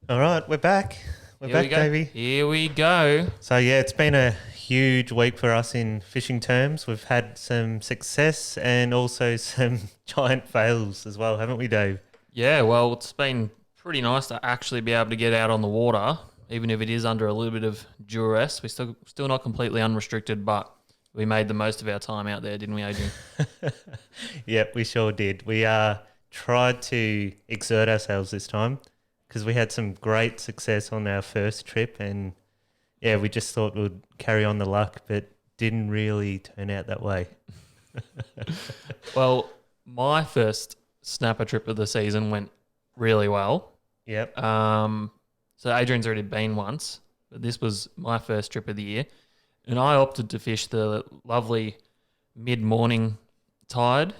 All right, we're back. We're Here we back, go. Davey. Here we go. So yeah, it's been a huge week for us in fishing terms. We've had some success and also some giant fails as well, haven't we, Dave? Yeah, well, it's been pretty nice to actually be able to get out on the water, even if it is under a little bit of duress. We're still not completely unrestricted, but we made the most of our time out there, didn't we, Adrian? Yep, we sure did. We tried to exert ourselves this time because we had some great success on our first trip, and yeah, we just thought we'd carry on the luck, but didn't really turn out that way. Well, my first snapper trip of the season went really well. Yep. So Adrian's already been once, but this was my first trip of the year, and I opted to fish the lovely mid-morning tide.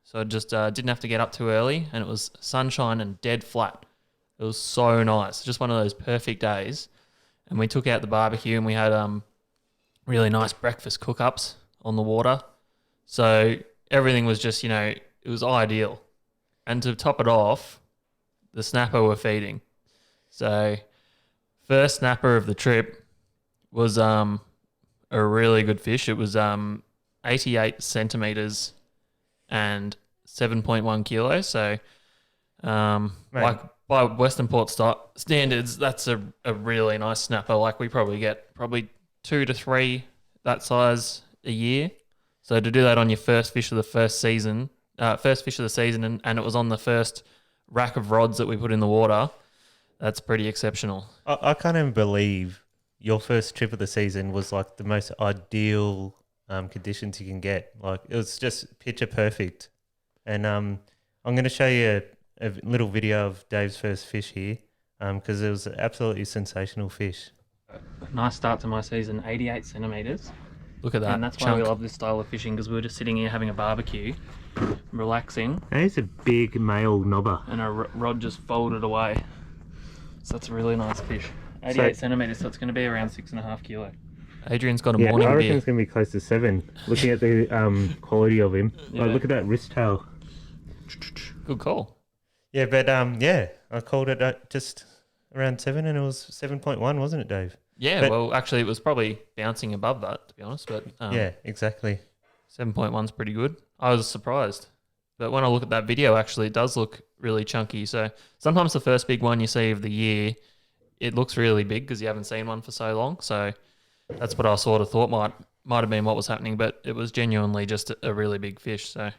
So I just didn't have to get up too early, and it was sunshine and dead flat. It was so nice, just one of those perfect days. And we took out the barbecue, and we had really nice breakfast cook-ups on the water. So everything was just, it was ideal. And to top it off, the snapper were feeding. So first snapper of the trip was a really good fish. It was 88 centimeters and 7.1 kilos. So like by Western Port standards, that's a really nice snapper. Like we probably get two to three that size a year. So to do that on your first fish of the season, and it was on the first rack of rods that we put in the water, that's pretty exceptional. I can't even believe your first trip of the season was like the most ideal conditions you can get. Like it was just picture perfect. And I'm going to show you a little video of Dave's first fish here because it was an absolutely sensational fish. Nice start to my season, 88 centimeters. Look at that. And that's why we love this style of fishing, because we were just sitting here having a barbecue, relaxing. That is a big male knobber. And our rod just folded away. So that's a really nice fish. 88 centimeters, so it's going to be around 6.5 kilo. Adrian's got a morning I beer. reckon it's going to be close to 7, looking at the quality of him. Yeah. Like, look at that wrist tail. Good call. Yeah, but yeah, I called it just around 7 and it was 7.1, wasn't it, Dave? Yeah, but, well, actually, it was probably bouncing above that, to be honest. But yeah, exactly. 7.1's pretty good. I was surprised. But when I look at that video, actually, it does look really chunky. So sometimes the first big one you see of the year, it looks really big because you haven't seen one for so long. So that's what I sort of thought might have been what was happening, but it was genuinely just a really big fish. So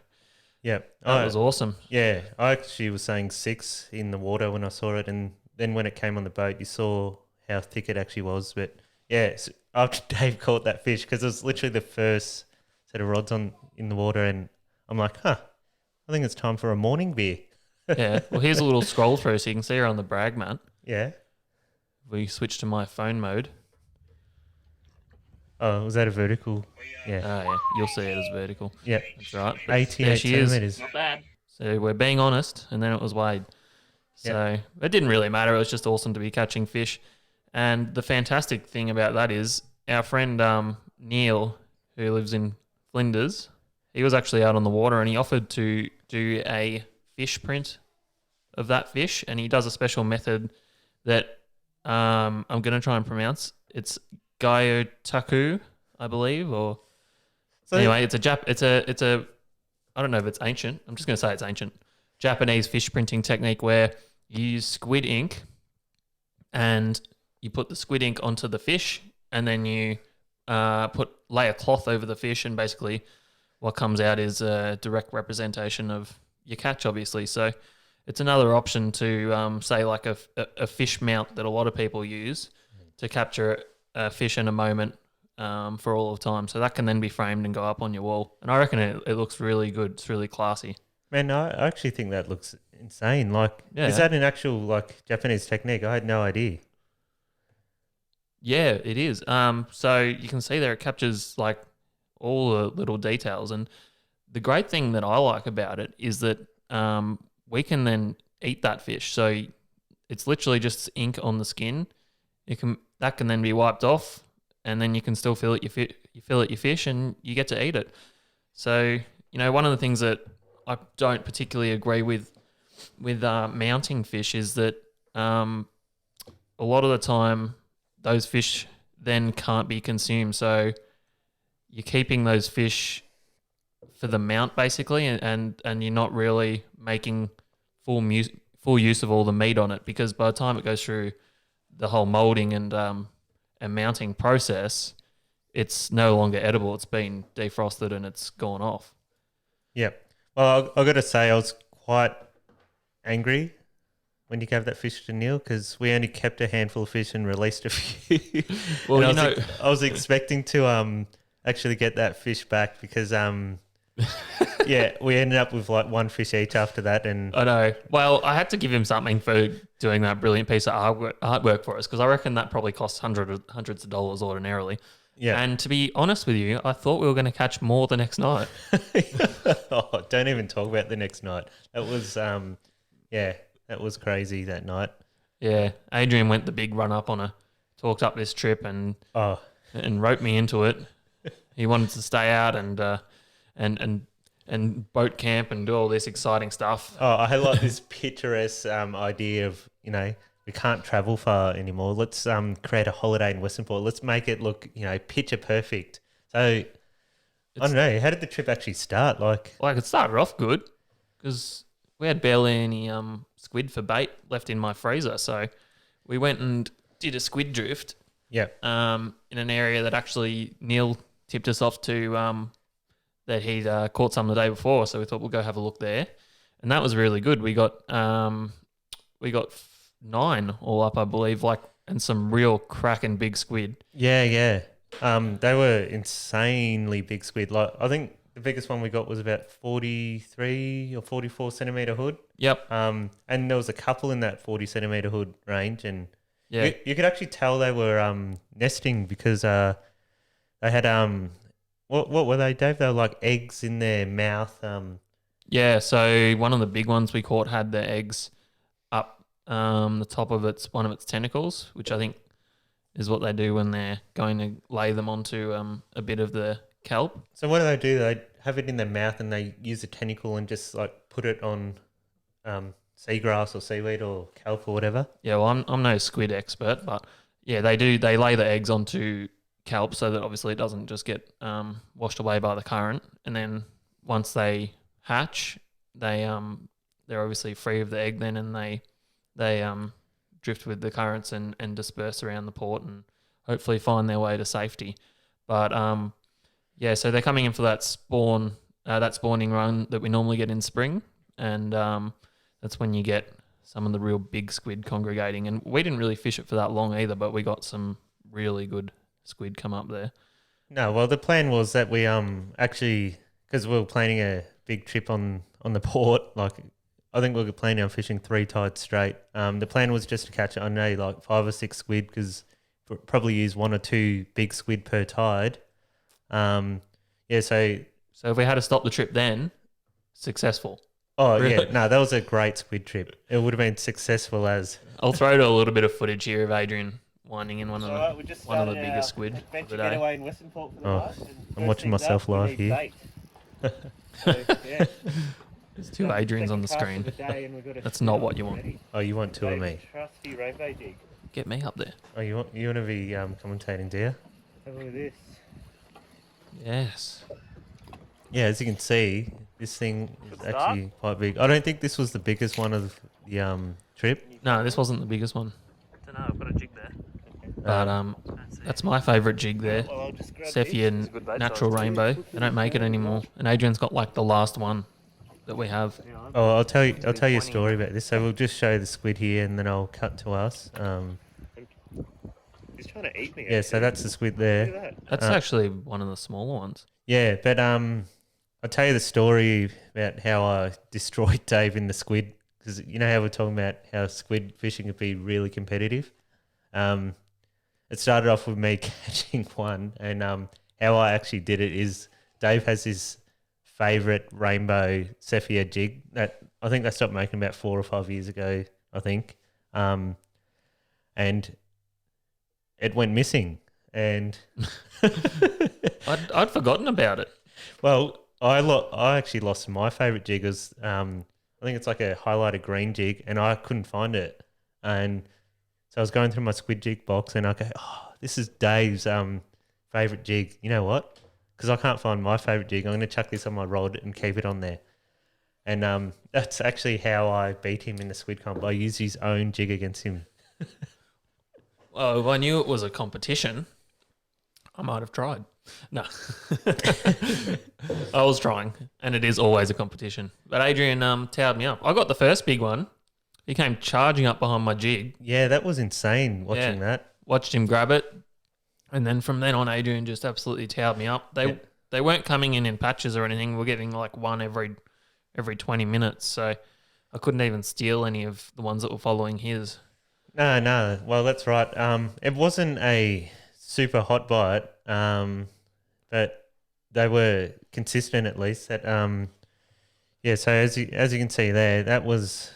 yeah, that was awesome. Yeah, I actually was saying 6 in the water when I saw it, and then when it came on the boat, you saw how thick it actually was. But yeah, so after Dave caught that fish, because it was literally the first set of rods in the water, and I'm like, I think it's time for a morning beer. Yeah, well, here's a little scroll through so you can see her on the brag mat. Yeah. We switch to my phone mode. Oh, was that a vertical? Yeah. Oh, yeah, you'll see it as vertical. Yeah. That's right. But 88 there she is. centimetres. Not bad. So we're being honest, and then it was Wade. So it didn't really matter. It was just awesome to be catching fish. And the fantastic thing about that is our friend Neil, who lives in Flinders, he was actually out on the water and he offered to do a fish print of that fish. And he does a special method that I'm going to try and pronounce. It's Gyotaku, I believe, or so anyway, it's a I don't know if it's ancient. I'm just going to say it's ancient Japanese fish printing technique where you use squid ink and you put the squid ink onto the fish, and then you lay a cloth over the fish, and basically what comes out is a direct representation of your catch, obviously. So it's another option to say like a fish mount that a lot of people use to capture a fish in a moment for all of time. So that can then be framed and go up on your wall. And I reckon it looks really good. It's really classy. Man, I actually think that looks insane. Like, is that an actual like Japanese technique? I had no idea. Yeah, it is. So you can see there it captures like all the little details. And the great thing that I like about it is that we can then eat that fish. So it's literally just ink on the skin. That can then be wiped off, and then you can still fillet your fish, and you get to eat it. So one of the things that I don't particularly agree with mounting fish is that a lot of the time those fish then can't be consumed. So you're keeping those fish for the mount basically, and you're not really making full use of all the meat on it, because by the time it goes through the whole molding and mounting process, it's no longer edible. It's been defrosted and it's gone off. Yep. Well, I got to say, I was quite angry when you gave that fish to Neil, because we only kept a handful of fish and released a few. Well, And I was expecting to actually get that fish back, because yeah, we ended up with like one fish each after that, and I know. Well, I had to give him something for doing that brilliant piece of artwork for us, because I reckon that probably costs hundreds of dollars ordinarily. yeah. And to be honest with you, I thought we were going to catch more the next night. Oh, don't even talk about the next night. That was yeah, that was crazy that night. Yeah, Adrian went the big run up talked up this trip and wrote me into it. He wanted to stay out and boat camp and do all this exciting stuff. Oh, I had like this picturesque idea of, we can't travel far anymore. Let's create a holiday in Western Port. Let's make it look, picture perfect. So I don't know. How did the trip actually start? Like it started off good, because we had barely any squid for bait left in my freezer. So we went and did a squid drift. Yeah. In an area that actually Neil tipped us off to, that he'd caught some the day before. So we thought we'll go have a look there, and that was really good. We got 9 all up, I believe, and some real cracking big squid. Yeah. They were insanely big squid. Like I think the biggest one we got was about 43 or 44 centimeter hood. Yep. And there was a couple in that 40 centimeter hood range, and Yeah. you could actually tell they were nesting, because they had what were they, Dave? They were like eggs in their mouth. Yeah, so one of the big ones we caught had the eggs up the top of one of its tentacles, which I think is what they do when they're going to lay them onto a bit of the kelp. So what do? They have it in their mouth and they use a tentacle and just like put it on seagrass or seaweed or kelp or whatever. Yeah, well, I'm no squid expert, but yeah, they do. They lay the eggs onto kelp so that obviously it doesn't just get washed away by the current, and then once they hatch, they're obviously free of the egg then, and they drift with the currents and disperse around the port and hopefully find their way to safety. But yeah, so they're coming in for that spawning run that we normally get in spring, and that's when you get some of the real big squid congregating. And we didn't really fish it for that long either, but we got some really good squid come up there. No, well, the plan was that we actually, because we were planning a big trip on the port, like I think we were planning on fishing 3 tides straight. The plan was just to catch, I don't know, like 5 or 6 squid, because we'll probably use 1 or 2 big squid per tide. Yeah, so if we had to stop the trip then, successful. Oh, Really? yeah. No, that was a great squid trip. It would have been successful as... I'll throw to a little bit of footage here of Adrian winding in one of we just the started biggest our squid of adventure the day. getaway in Western Port for the Oh, night. And I'm first watching things myself up, we live need here. bait. So, yeah. There's 2 Adrians on the Second cast screen. of the day and we've got a That's not squid what you want. already. Oh, you want 2 of me? Trusty rainbow jig. Get me up there. Oh, you want to be commentating, do you? Have a look at this. Yes. Yeah, as you can see, this thing is Good actually quite big. I don't think this was the biggest one of the trip. No, this wasn't the biggest one. I don't know, I've got a jig there. But that's my favourite jig there. Well, I'll just grab Cephei this. and It's a good bait Natural size. Rainbow. They don't make it anymore. And Adrian's got like the last one that we have. Hang on. Oh, I'll tell you a story about this. So we'll just show the squid here, and then I'll cut to us. He's trying to eat me. Yeah, so actually. that's the squid Look there. at that. That's actually one of the smaller ones. Yeah, but I'll tell you the story about how I destroyed Dave in the squid, because you know how we're talking about how squid fishing could be really competitive. It started off with me catching one, and how I actually did it is Dave has his favourite rainbow Cephei jig that I think they stopped making about 4 or 5 years ago, I think, and it went missing, and I'd forgotten about it. well, I actually lost my favourite jig. It was, I think it's like a highlighted green jig, and I couldn't find it. And So I was going through my squid jig box and I go, oh, this is Dave's favourite jig. You know what? Because I can't find my favourite jig, I'm going to chuck this on my rod and keep it on there. And that's actually how I beat him in the squid comp. I used his own jig against him. Well, if I knew it was a competition, I might have tried. No. I was trying, and it is always a competition. But Adrian towed me up. I got the first big one. He came charging up behind my jig. Yeah, that was insane watching that. Watched him grab it. And then from then on, Adrian just absolutely towed me up. They weren't coming in patches or anything. We're getting like one every 20 minutes. So I couldn't even steal any of the ones that were following his. No. Well, that's right. It wasn't a super hot bite, but they were consistent at least. That so as you can see there, that was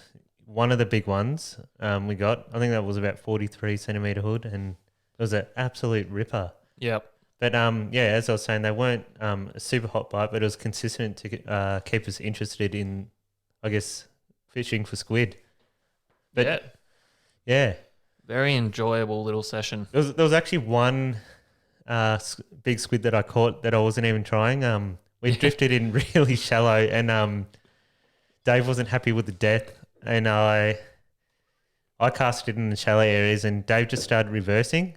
one of the big ones we got. I think that was about 43 centimetre hood, and it was an absolute ripper. Yep. But as I was saying, they weren't a super hot bite, but it was consistent to keep us interested in, I guess, fishing for squid. But yeah, very enjoyable little session. There was actually one big squid that I caught that I wasn't even trying. We drifted in really shallow, and Dave wasn't happy with the depth, and I cast it in the shallow areas, and Dave just started reversing,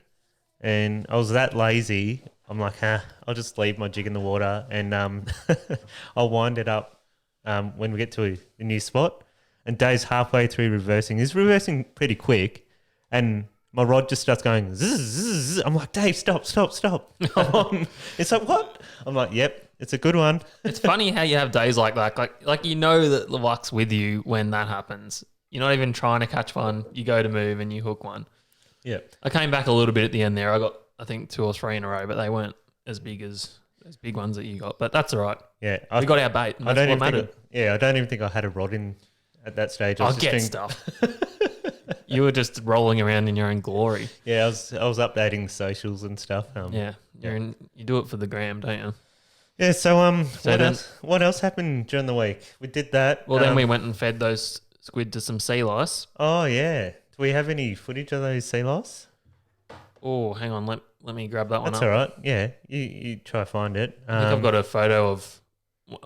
and I was that lazy. I'm like, I'll just leave my jig in the water, and I'll wind it up when we get to a new spot. And Dave's halfway through reversing. He's reversing pretty quick, and my rod just starts going zzz, zzz, zzz. I'm like, Dave, stop. It's like, what? I'm like, yep, it's a good one. It's funny how you have days like that. Like you know that the luck's with you when that happens. You're not even trying to catch one. You go to move and you hook one. Yeah. I came back a little bit at the end there. I got, I think, 2 or 3 in a row, but they weren't as big as those big ones that you got. But that's all right. Yeah. We got our bait. And that's what mattered. I don't even think I had a rod in at that stage. I'll get stuff. You were just rolling around in your own glory. Yeah, I was updating the socials and stuff. You do it for the gram, don't you? Yeah. So what else happened during the week? We did that. Well, then we went and fed those squid to some sea lice. Oh yeah. Do we have any footage of those sea lice? Oh, hang on. Let me grab that one That's up. all right. Yeah, you try to find it. I think I've got a photo of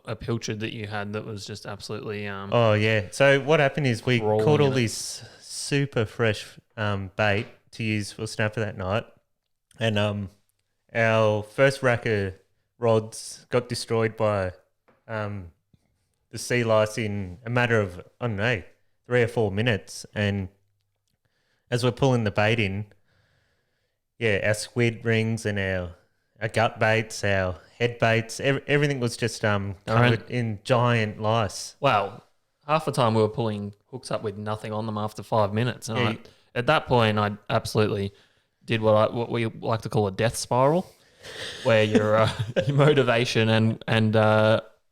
a pilchard that you had that was just absolutely. Oh yeah. So what happened is we caught all these super fresh bait to use for snapper that night, and our first rack of rods got destroyed by the sea lice in a matter of, I don't know, 3 or 4 minutes. And as we're pulling the bait in, our squid rings and our gut baits, our head baits, everything was just covered in giant lice. Wow. Half the time we were pulling hooks up with nothing on them after 5 minutes. And at that point, I absolutely did what we like to call a death spiral, where your motivation and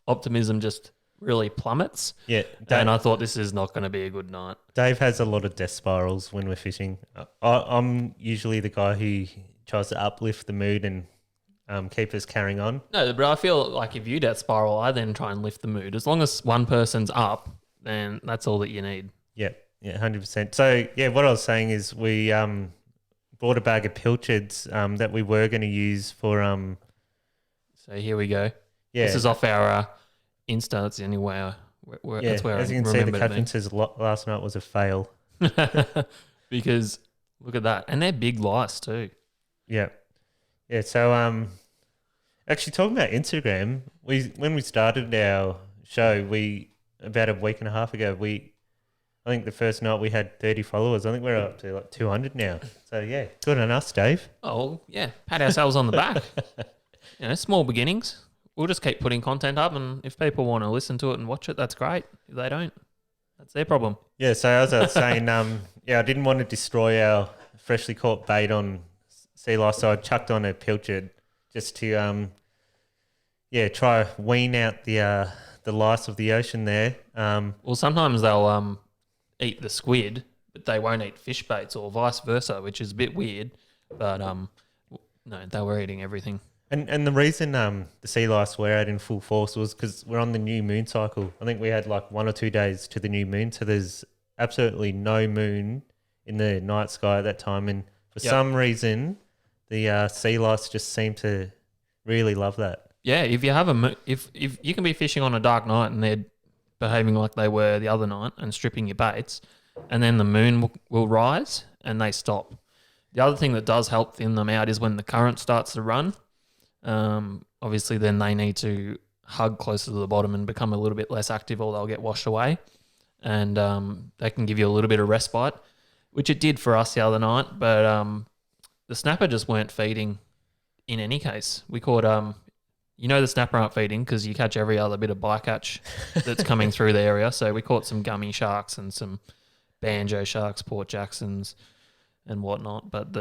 optimism just really plummets. Yeah. And I thought, this is not going to be a good night. Dave has a lot of death spirals when we're fishing. I'm usually the guy who tries to uplift the mood and keep us carrying on. No, but I feel like if you death spiral, I then try and lift the mood. As long as one person's up, then that's all that you need. Yeah, 100%. So, what I was saying is we bought a bag of pilchards that we were going to use for... So here we go. Yeah. This is off our Insta. That's the only way that's where as you can see, the caption says last night was a fail. Because look at that. And they're big lice too. Yeah. Yeah, so actually talking about Instagram, when we started our show, about a week and a half ago, I think the first night we had 30 followers. I think we're up to like 200 now. So yeah, good on us, Dave. Oh yeah, pat ourselves on the back. Small beginnings. We'll just keep putting content up, and if people want to listen to it and watch it, that's great. If they don't, that's their problem. Yeah, so as I was saying, I didn't want to destroy our freshly caught bait on sea lice, so I chucked on a pilchard just to try wean out the lice of the ocean there. Well, sometimes they'll eat the squid, but they won't eat fish baits, or vice versa, which is a bit weird. But no, they were eating everything. And the reason the sea lice were out in full force was because we're on the new moon cycle. I think we had like 1 or 2 days to the new moon, so there's absolutely no moon in the night sky at that time, and for Yep. some reason, the sea lice just seem to really love that. Yeah, if you have if you can be fishing on a dark night and they're behaving like they were the other night and stripping your baits, and then the moon will rise and they stop. The other thing that does help thin them out is when the current starts to run. Obviously, then they need to hug closer to the bottom and become a little bit less active, or they'll get washed away. And they can give you a little bit of respite, which it did for us the other night. But the snapper just weren't feeding in any case. We caught, the snapper aren't feeding because you catch every other bit of bycatch that's coming through the area. So we caught some gummy sharks and some banjo sharks, Port Jacksons and whatnot. But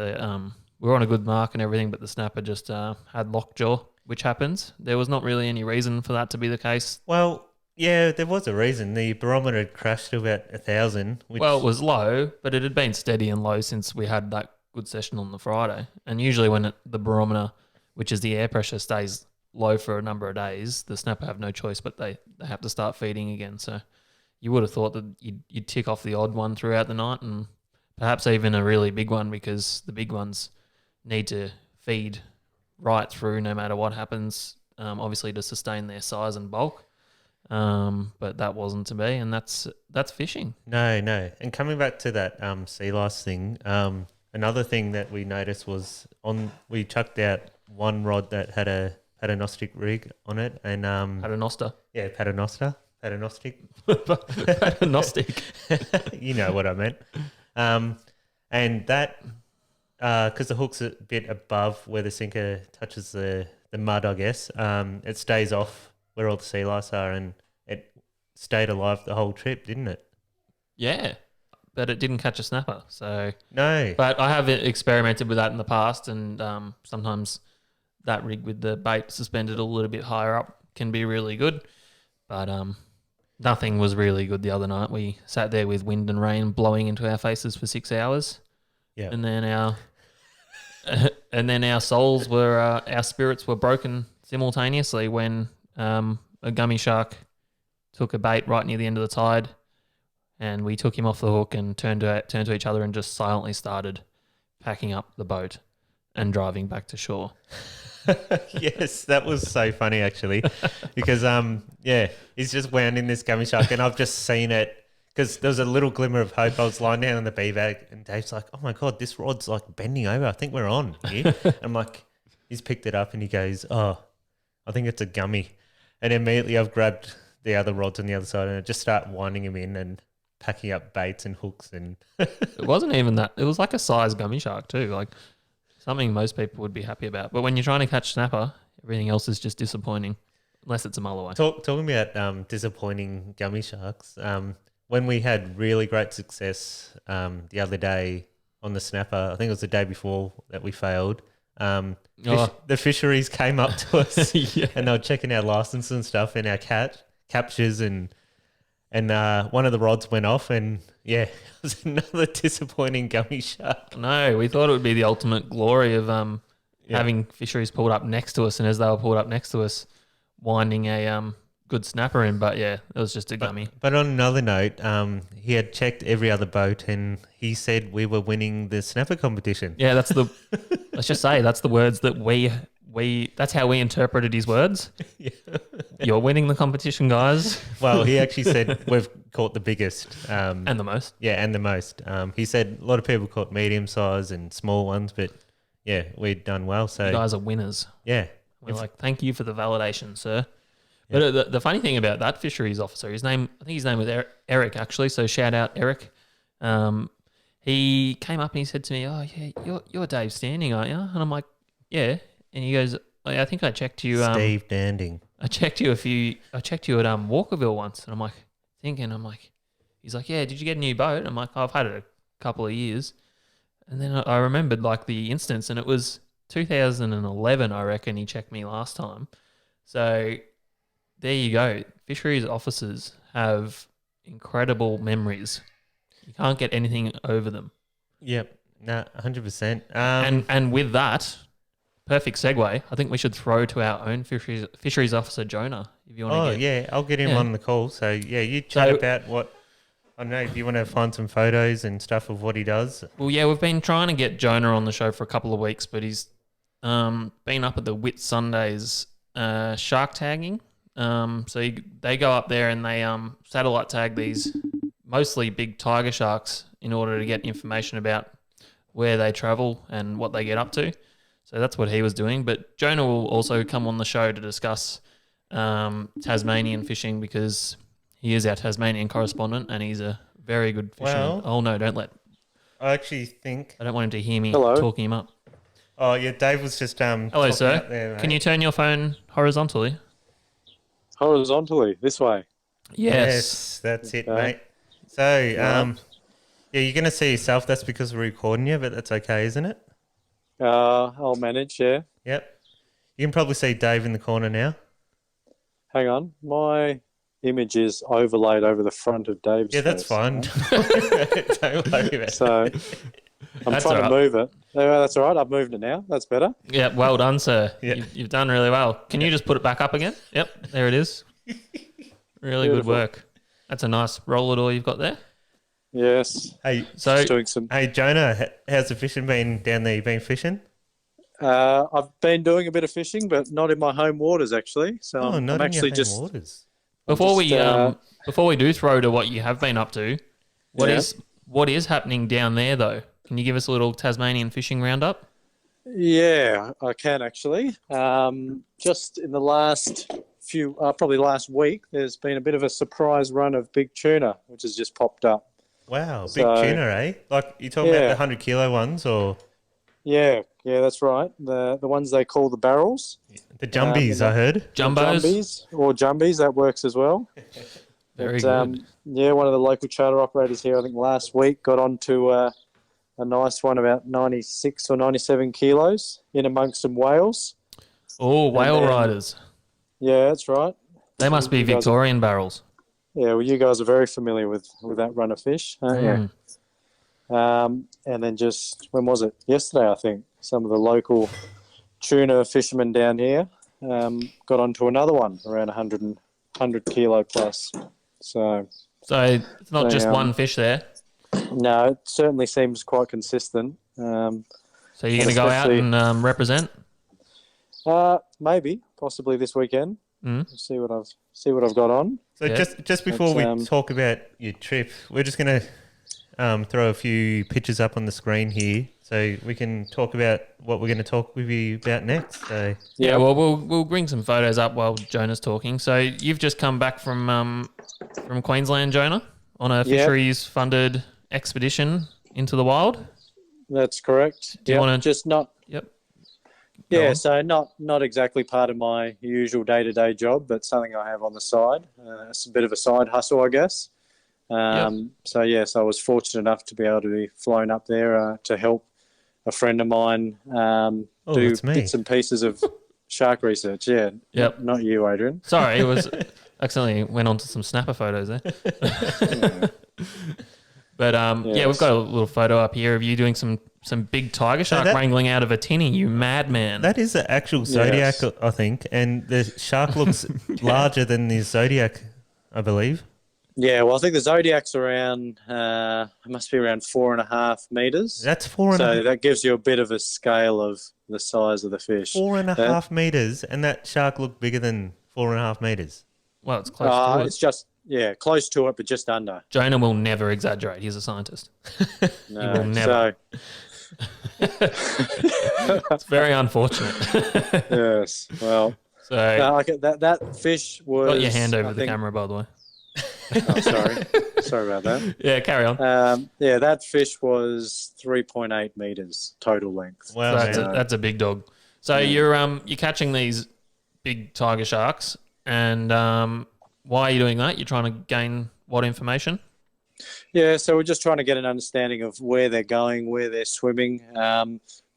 we were on a good mark and everything, but the snapper just had lockjaw, which happens. There was not really any reason for that to be the case. Well, yeah, there was a reason. The barometer had crashed to about 1,000. Well, it was low, but it had been steady and low since we had that good session on the Friday. And usually when the barometer, which is the air pressure, stays low for a number of days, the snapper have no choice, but they have to start feeding again. So you would have thought that you'd tick off the odd one throughout the night and perhaps even a really big one, because the big ones need to feed right through no matter what happens, obviously to sustain their size and bulk. But that wasn't to be, and that's fishing. No. And coming back to that sea lice thing, another thing that we noticed was we chucked out one rod that had a paternostic rig on it, and Paternoster. yeah, paternostic. Paternostic. You know what I meant. And that because the hook's a bit above where the sinker touches the mud, I guess. It stays off where all the sea lice are, and it stayed alive the whole trip, didn't it? Yeah, but it didn't catch a snapper. So No. but I have experimented with that in the past, and sometimes that rig with the bait suspended a little bit higher up can be really good. But nothing was really good the other night. We sat there with wind and rain blowing into our faces for 6 hours. Yeah. And then our souls were, our spirits were broken simultaneously when a gummy shark took a bait right near the end of the tide, and we took him off the hook and turned to each other and just silently started packing up the boat and driving back to shore. Yes, that was so funny actually, because he's just wound in this gummy shark, and I've just seen it because there was a little glimmer of hope. I was lying down on the bee bag, and Dave's like, "Oh my god, this rod's like bending over. I think we're on here." I'm like, he's picked it up and he goes, "Oh, I think it's a gummy," and immediately I've grabbed the other rods on the other side and I just start winding him in and packing up baits and hooks and. It wasn't even that. It was like a size gummy shark too, like something most people would be happy about. But when you're trying to catch snapper, everything else is just disappointing, unless it's a mulloway. Talking about disappointing gummy sharks, when we had really great success the other day on the snapper, I think it was the day before that we failed, the fisheries came up to us Yeah. and they were checking our license and stuff and our captures, and one of the rods went off, and yeah, it was another disappointing gummy shark. No, we thought it would be the ultimate glory of having fisheries pulled up next to us, and as they were pulled up next to us, winding a good snapper in. But yeah, it was just a gummy. But on another note, he had checked every other boat and he said we were winning the snapper competition. Yeah, that's the. Let's just say that's the words that we. That's how we interpreted his words. Yeah. You're winning the competition, guys. Well, he actually said we've caught the biggest. And the most. Yeah, and the most. He said a lot of people caught medium size and small ones, but yeah, we'd done well. So You guys are winners. yeah. We're like, thank you for the validation, sir. Yeah. But the funny thing about that fisheries officer, I think his name was Eric, actually. So shout out Eric. He came up and he said to me, "Oh yeah, you're Dave Standing, aren't you?" And I'm like, "Yeah." And he goes, "I think I checked you." Steve Danding. I checked you at Walkerville once, and I'm like, he's like, "Yeah, did you get a new boat?" I'm like, "I've had it a couple of years." And then I remembered like the instance, and it was 2011, I reckon. He checked me last time. So there you go. Fisheries officers have incredible memories. You can't get anything over them. Yep. No, 100%. And with that, perfect segue. I think we should throw to our own fisheries officer, Jonah, if you want to get... yeah, I'll get him on the call. So, yeah, you chat about what I don't know. Do you want to find some photos and stuff of what he does? Well, yeah, we've been trying to get Jonah on the show for a couple of weeks, but he's been up at the Whit Sundays shark tagging. They go up there and they satellite tag these mostly big tiger sharks in order to get information about where they travel and what they get up to. So that's what he was doing. But Jonah will also come on the show to discuss Tasmanian fishing because he is our Tasmanian correspondent and he's a very good fisherman. Well, Oh no, don't let. I actually think. I don't want him to hear me Hello. talking him up. Oh yeah, Dave was just Hello, talking sir. out there, mate. Can you turn your phone horizontally? Horizontally, this way. Yes, that's it, Okay. mate. So, yeah, you're gonna see yourself. That's because we're recording you, but that's okay, isn't it? I'll manage, yeah. Yep. You can probably see Dave in the corner now. Hang on. My image is overlaid over the front of Dave's Yeah, that's face, fine. right? Don't worry about it. So I'm That's trying all to right. move it. Yeah, that's all right. I've moved it now. That's better. Yeah, well done, sir. Yeah. You've done really well. Can you just put it back up again? Yep, there it is. Really good Beautiful. work. That's a nice roller door you've got there. Yes. Hey, So, Just doing some. hey, Jonah, how's the fishing been down there? You been fishing? I've been doing a bit of fishing, but not in my home waters actually. So Oh, I'm not in actually your just home waters. before just, we do throw to what you have been up to, Yeah. what is happening down there though? Can you give us a little Tasmanian fishing roundup? Yeah, I can actually. Just in the last few, probably last week, there's been a bit of a surprise run of big tuna, which has just popped up. Wow, big So- tuna, eh? Like you talking about Yeah. the 100-kilo ones or Yeah, that's right. The ones they call the barrels. the jumbies? the- I heard. Jumbos? Jumbies, that works as well. Very But, good. Yeah, one of the local charter operators here, I think last week, got onto a nice one about 96 or 97 kilos in amongst some whales. Oh, whale then- riders. Yeah, that's right. They must be You guys- Victorian barrels. Yeah, well, you guys are very familiar with that run of fish, aren't you? Mm. And then just, when was it? Yesterday, I think. Some of the local tuna fishermen down here got onto another one around 100 kilo plus. So, So it's not They, just one fish there. no, it certainly seems quite consistent. So you're going and to go out especially- and represent? Maybe, possibly this weekend. Mm. See what I've got on. So Yeah. just before we But, talk about your trip, we're just going to throw a few pictures up on the screen here so we can talk about what we're going to talk with you about next. So Yeah, well, we'll bring some photos up while Jonah's talking. So you've just come back from Queensland, Jonah, on a Yep. fisheries funded expedition into the wild. That's correct. Do you Yep, wanna- just not? Yep. Go Yeah, on. so not exactly part of my usual day-to-day job, but something I have on the side. It's a bit of a side hustle, I guess. So yes, I was fortunate enough to be able to be flown up there to help a friend of mine do that's me. bits and pieces of shark research. Yeah. Yep. Not you, Adrian. Sorry, it was accidentally went on to some snapper photos there. But yeah, we've got a little photo up here of you doing some big tiger shark that- wrangling out of a tinny, you madman. that is the actual Zodiac, Yes. I think, and the shark looks larger than the Zodiac, I believe. Yeah, well, I think the Zodiac's around, it must be around 4.5 meters. That's four and So a, that gives you a bit of a scale of the size of the fish. 4.5 meters, and that shark looked bigger than 4.5 meters. Well, it's close to it. It's just, close to it, but just under. Jonah will never exaggerate. He's a scientist. No, will never. It's very unfortunate. So, yes, well, So that fish was. got your hand over I the think- camera, by the way. Oh, sorry about that. Yeah, carry on. That fish was 3.8 meters total length. Wow, So man. that's a big dog. So you're catching these big tiger sharks, and why are you doing that? You're trying to gain what information? Yeah, so we're just trying to get an understanding of where they're going, where they're swimming,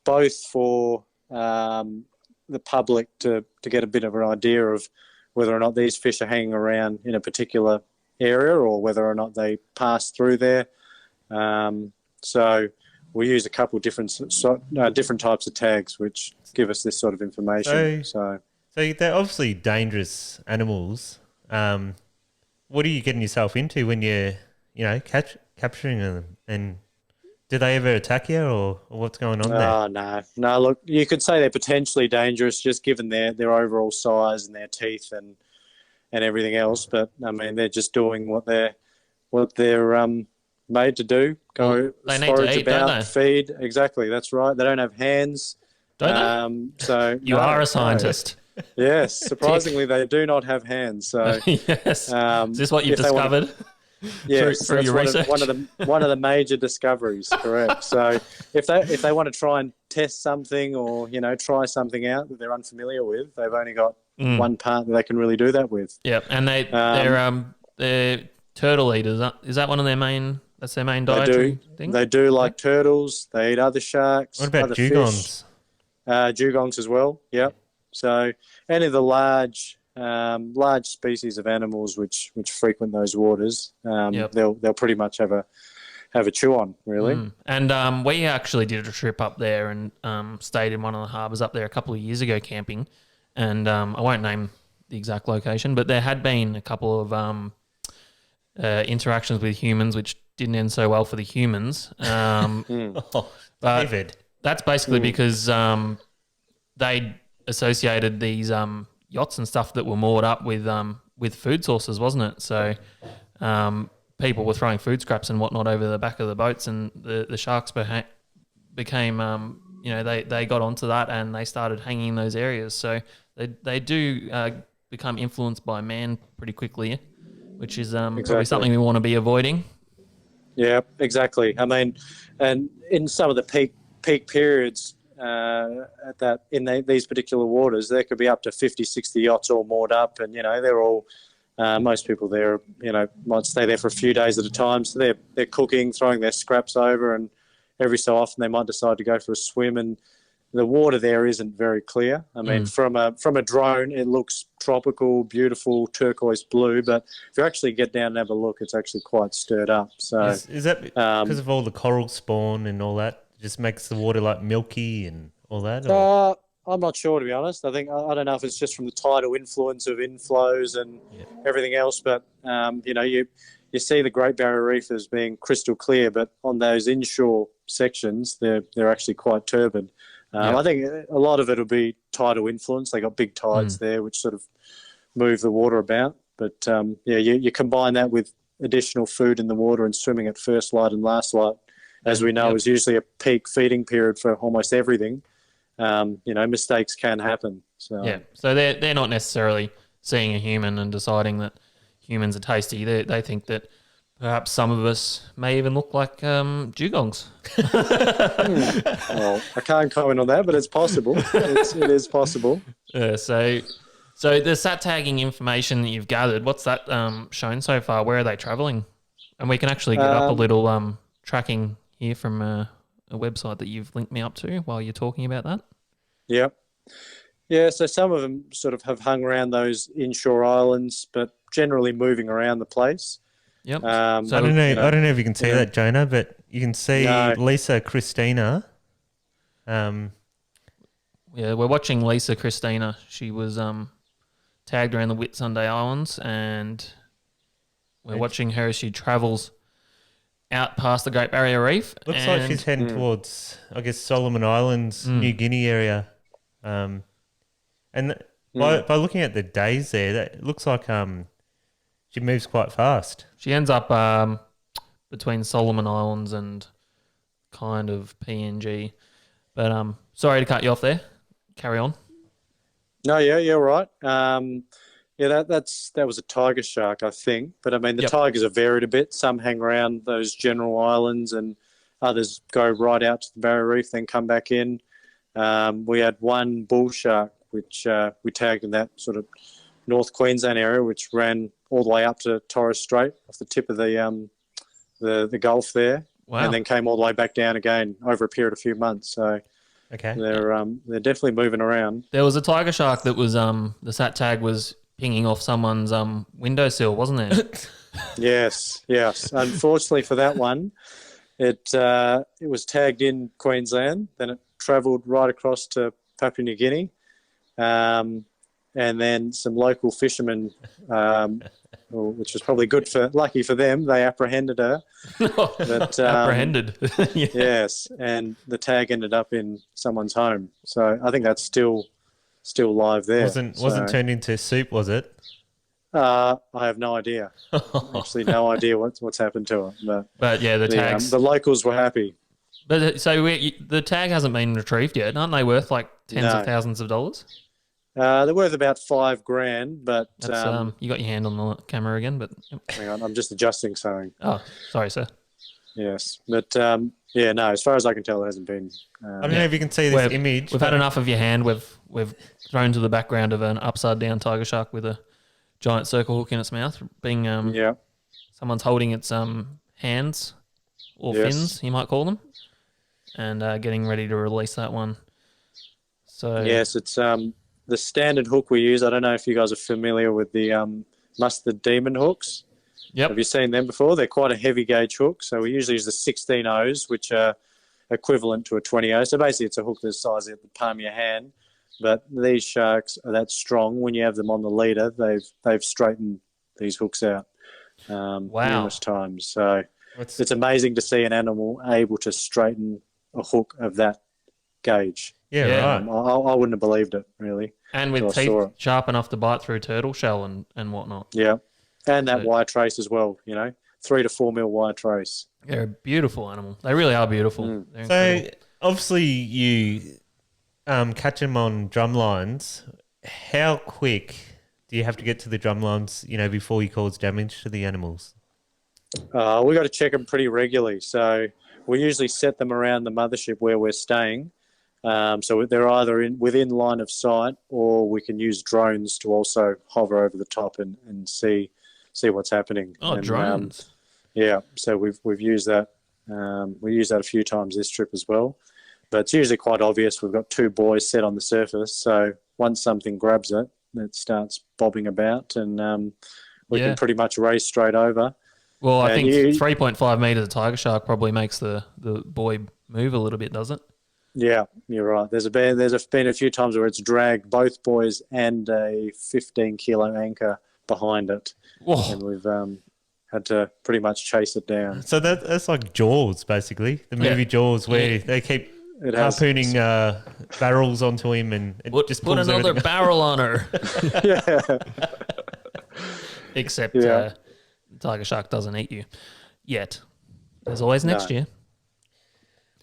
both for the public to get a bit of an idea of whether or not these fish are hanging around in a particular area or whether or not they pass through there. So we use a couple of different types of tags which give us this sort of information. So they're obviously dangerous animals. What are you getting yourself into when you're capturing them. And do they ever attack you, or what's going on there? Oh, no. Look, you could say they're potentially dangerous just given their overall size and their teeth and everything else. But I mean, they're just doing what they're made to do. Go They need to forage eat, don't about, they? feed. Exactly, that's right. They don't have hands. Don't they? So You no, are no. a scientist. Yes, surprisingly, they do not have hands. So Yes. Is this what you've if they want discovered? yes, through that's your research? one of the major discoveries. Correct. So if they want to try and test something or try something out that they're unfamiliar with, they've only got one part that they can really do that with. Yeah, and they're turtle eaters. Is that one of their main? That's their main dietary thing. They do like turtles. They eat other sharks. What about other dugongs? Dugongs as well. Yep. So any of the large species of animals which frequent those waters, they'll pretty much have a chew on, really. And we actually did a trip up there and stayed in one of the harbours up there a couple of years ago camping, and I won't name the exact location, but there had been a couple of interactions with humans which didn't end so well for the humans. Oh, But David. that's basically because they associated these yachts and stuff that were moored up with food sources, wasn't it? So people were throwing food scraps and whatnot over the back of the boats, and the sharks became they got onto that and they started hanging in those areas. So they do become influenced by man pretty quickly, which is probably something we want to be avoiding. Yeah, exactly. I mean, and in some of the peak periods these particular waters, there could be up to 50, 60 yachts all moored up, and they're all most people there, might stay there for a few days at a time. So they're cooking, throwing their scraps over, and every so often they might decide to go for a swim. And the water there isn't very clear. I mean, from a drone, it looks tropical, beautiful, turquoise blue. But if you actually get down and have a look, it's actually quite stirred up. So Is that because of all the coral spawn and all that? It just makes the water like milky and all that? Or? I'm not sure, to be honest. I don't know if it's just from the tidal influence of inflows and everything else. But you see the Great Barrier Reef as being crystal clear, but on those inshore sections, they're actually quite turbid. I think a lot of it will be tidal influence. They got big tides there, which sort of move the water about. But you combine that with additional food in the water and swimming at first light and last light, as we know, is usually a peak feeding period for almost everything. Mistakes can happen. So they're not necessarily seeing a human and deciding that humans are tasty. They think that perhaps some of us may even look like dugongs. Well, I can't comment on that, but it's possible. It is possible. So the sat tagging information that you've gathered, what's that shown so far? Where are they travelling? And we can actually get up a little tracking here from a website that you've linked me up to while you're talking about that. Yep. Yeah, so some of them sort of have hung around those inshore islands, but generally moving around the place. Yep. So I don't know if you can see that, Jonah, but you can see Lisa Christina. We're watching Lisa Christina. She was tagged around the Whitsunday Islands, and we're watching her as she travels out past the Great Barrier Reef. Looks like she's heading towards, I guess, Solomon Islands, New Guinea area. By looking at the days there, that looks like she moves quite fast. She ends up between Solomon Islands and kind of PNG. But sorry to cut you off there. Carry on. No, you're right. That was a tiger shark, I think. But I mean, the tigers are varied a bit. Some hang around those general islands, and others go right out to the Barrier Reef, then come back in. We had one bull shark, which we tagged in that sort of North Queensland area, which ran all the way up to Torres Strait off the tip of the Gulf there, and then came all the way back down again over a period of a few months. So they're definitely moving around. There was a tiger shark that was the sat tag was pinging off someone's windowsill, wasn't there? Yes. Unfortunately for that one, it was tagged in Queensland, then it travelled right across to Papua New Guinea. and then some local fishermen, which was probably lucky for them, they apprehended her. But, Apprehended. Yeah. Yes, and the tag ended up in someone's home. So I think that's still live there. Wasn't turned into soup, was it? I have no idea. Actually, no idea what's happened to it. But yeah, the tags. The locals were happy. But so the tag hasn't been retrieved yet. Aren't they worth like tens of thousands of dollars? They're worth about $5,000, but That's, you got your hand on the camera again. But hang on, I'm just adjusting something. Oh, sorry, sir. Yes, but yeah, no. As far as I can tell, it hasn't been. I don't know if you can see this image. We've had enough of your hand. We've thrown to the background of an upside down tiger shark with a giant circle hook in its mouth, being someone's holding its hands or fins, you might call them, and getting ready to release that one. So yes, it's the standard hook we use. I don't know if you guys are familiar with the mustard demon hooks. Yep. Have you seen them before? They're quite a heavy gauge hook. So we usually use the 16 O's, which are equivalent to a 20 O. So basically, it's a hook the size of the palm of your hand. But these sharks are that strong. When you have them on the leader, they've straightened these hooks out numerous times. So it's amazing to see an animal able to straighten a hook of that gauge. Yeah, right. I wouldn't have believed it, really. And with teeth sharp enough to bite through turtle shell and whatnot. Yeah. And that wire trace as well, 3 to 4 mil wire trace. They're a beautiful animal. They really are beautiful. So obviously you catch them on drum lines. How quick do you have to get to the drum lines, before you cause damage to the animals? We got to check them pretty regularly. So we usually set them around the mothership where we're staying. So they're either within line of sight, or we can use drones to also hover over the top and see what's happening. Oh, drones! So we've used that. We used that a few times this trip as well, but it's usually quite obvious. We've got 2 buoys set on the surface, so once something grabs it, it starts bobbing about, and we can pretty much race straight over. Well, I think 3.5 meters of tiger shark probably makes the buoy move a little bit, does it? Yeah, you're right. There's been a few times where it's dragged both buoys and a 15-kilo anchor behind it. Whoa. And we've had to pretty much chase it down. So that's like Jaws, basically. The movie Jaws, where they keep harpooning barrels onto him and just pulls put another barrel on her. Except tiger shark doesn't eat you yet. There's always next year.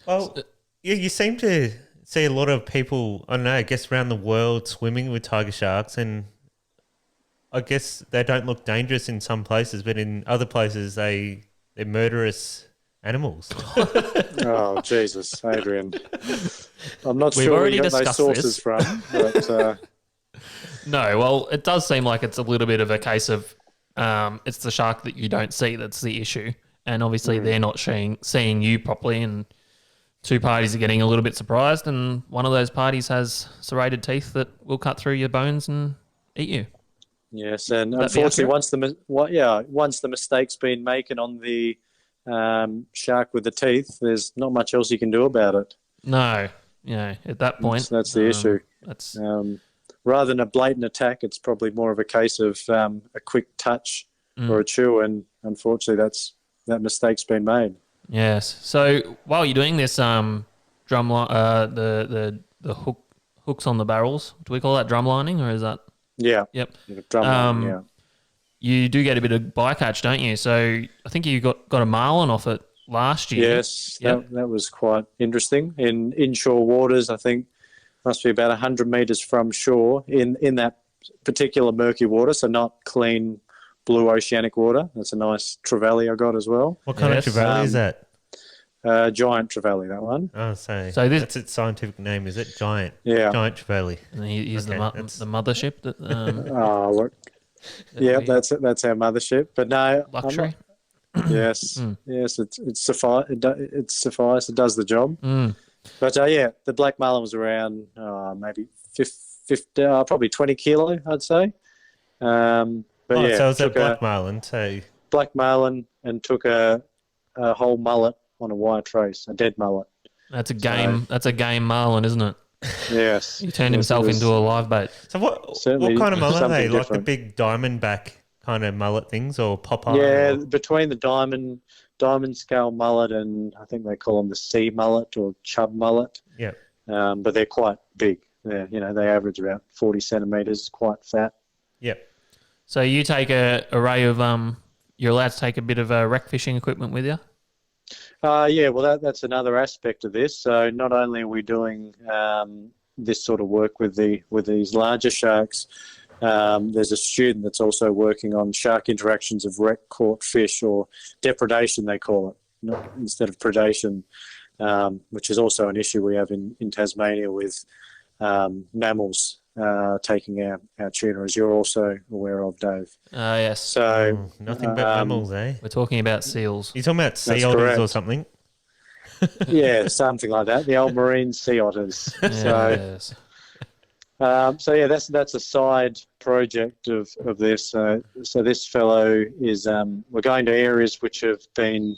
Well, you seem to see a lot of people, I don't know, I guess around the world swimming with tiger sharks, and I guess they don't look dangerous in some places, but in other places they're murderous animals. Oh, Jesus, Adrian. I'm not We've sure where already you got those discussed sources this. from. But, No, well, it does seem like it's a little bit of a case of it's the shark that you don't see that's the issue. And obviously they're not seeing you properly, and 2 parties are getting a little bit surprised, and one of those parties has serrated teeth that will cut through your bones and eat you. yes, and unfortunately, once the mistake's been made on the shark with the teeth, there's not much else you can do about it. No, at that point, that's the issue. That's rather than a blatant attack, it's probably more of a case of a quick touch or a chew, and unfortunately, that mistake's been made. Yes. So while you're doing this drum line, the hooks on the barrels, do we call that drum lining, or is that? Yeah. Yep. Drum lining, You do get a bit of bycatch, don't you? So I think you got a marlin off it last year. Yes, that was quite interesting. In inshore waters, I think must be about 100 metres from shore in that particular murky water, so not clean blue oceanic water. That's a nice trevally I got as well. What kind of trevally is that? Giant trevally, that one. Oh, that's its scientific name, is it? Giant. Yeah. Giant trevally. And he's the mothership that. Oh, look. Yeah, that's our mothership. But no, luxury. Yes, yes, it's suffice. It's suffice. It does the job. But the black marlin was around maybe 50, probably 20 kilo, I'd say. But so it was a black marlin. So black marlin, and took a whole mullet on a wire trace, a dead mullet. That's a game. That's a game marlin, isn't it? Yes. He turned Yes, himself it was into a live bait. So what certainly kind of mullet are they? something Like the different. big diamondback kind of mullet things, or Popeye? Yeah, or- between the diamond scale mullet and I think they call them the sea mullet or chub mullet. Yeah. But they're quite big. They average about 40 centimeters, quite fat. Yep. So you take a array of you're allowed to take a bit of wreck fishing equipment with you. Yeah, well, that's another aspect of this. So not only are we doing this sort of work with these larger sharks, there's a student that's also working on shark interactions of wreck caught fish, or depredation they call it, instead of predation, which is also an issue we have in Tasmania with mammals taking our tuna, as you're also aware of, Dave. Yes. So Nothing but mammals, eh? We're talking about seals. You're talking about sea That's otters or correct. something? yeah, something like that. The old marine sea otters. Yes. So yeah, that's a side project of this. So this fellow is we're going to areas which have been